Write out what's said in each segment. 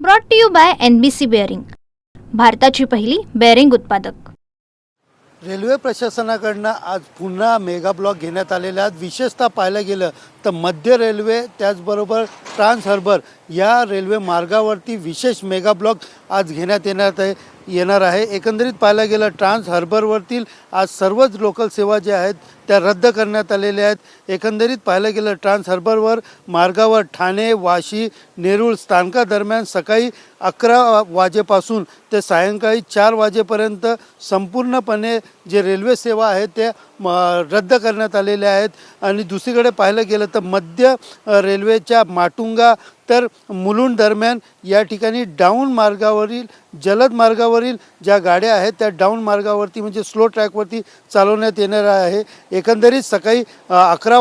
Brought to you by NBC bearing, भारताची पहिली bearing उत्पादक। रेल्वे प्रशासनाकडनं आज पुन्हा मेगा ब्लॉक घेण्यात आलेले आहेत। विशेषतः पाहायला गेलं तर मध्य रेल्वे त्याचबरोबर ट्रान्स हार्बर या रेल्वे मार्गावरती विशेष मेगा ब्लॉक आज घेण्यात येणार आहे। एकंदरीत पाहायला गेलं ट्रान्स हार्बरवरतील आज सर्वच लोकल सेवा ज्या आहेत त्या रद्द करण्यात आलेल्या आहेत। एकंदरीत पाहायला गेलं ट्रान्स हार्बरवर मार्गावर ठाणे, वाशी, नेरूळ स्थानकादरम्यान सकाळी 11 वाजेपासून ते सायंकाळी 4 वाजेपर्यंत संपूर्णपणे जे रेल्वे सेवा आहे ते रद्द करण्यात आलेल्या आहेत। आणि दुसरीकडे पाहायला गेलं तर मध्य रेल्वेच्या माटुंगा तर मुलुंड दरम्यान या ठिकाणी डाऊन मार्गावरील जलद मार्गावरील ज्या गाड्या आहेत त्या डाऊन मार्गावरती म्हणजे स्लो ट्रॅकवरती चालवण्यात येणार आहे। एकंदरीत सकाळी 11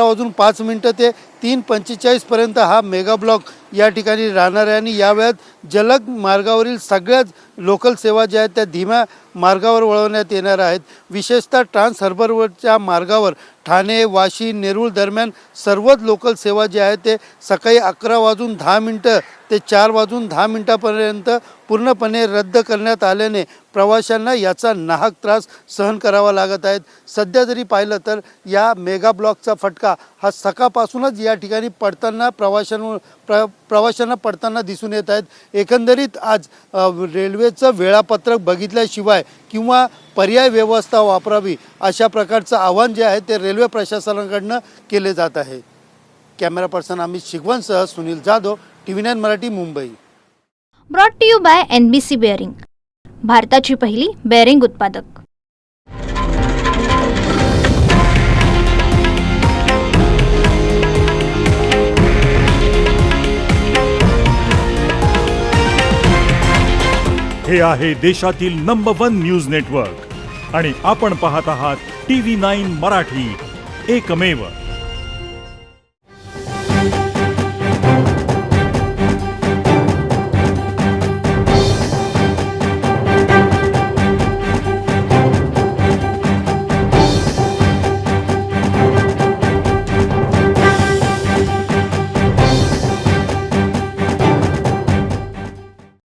वाजून 5 मिनिटं ते 3:45 पर्यंत हा मेगा ब्लॉक या ठिकाणी राहणार आहे। आणि या वेळात जलद मार्गावरील सगळ्याच लोकल सेवा ज्या आहेत त्या धीम्या मार्गावर वळवण्यात येणार आहेत। विशेषतः ट्रान्स हार्बरवरच्या मार्गावर ठाणे, वाशी, नेरूळ दरम्यान सर्वच लोकल सेवा ज्या आहेत ते सकाळी 11 वाजून 10 मिनिटं ते 4 वाजून 10 मिनिटापर्यंत पूर्णपणे रद्द करण्यात आल्याने प्रवाशांना याचा नाहक त्रास सहन करावा लागत आहेत। सध्या जरी पाहिलं तर या मेगा ब्लॉकचा फटका हा सकाळपासूनच या ठिकाणी पडताना प्रवाशांना पडताना दिसून येत आहेत। एकंदरीत आज रेल्वेचं वेळापत्रक बघितल्याशिवाय किंवा पर्याय व्यवस्था वापरावी अशा प्रकारचं आव्हान जे आहे ते रेल्वे प्रशासनाकडनं केले जात आहे। कॅमेरा पर्सन अमित शिगवणसह Sunil Jadhav, TV9 Marathi, Mumbai. Brought to you by NBC bearing, भारताची पहिली बेअरिंग उत्पादक। हे आहे देशातील नंबर 1 न्यूज नेटवर्क आणि आपण पाहत आहात TV9 मराठी, एकमेव।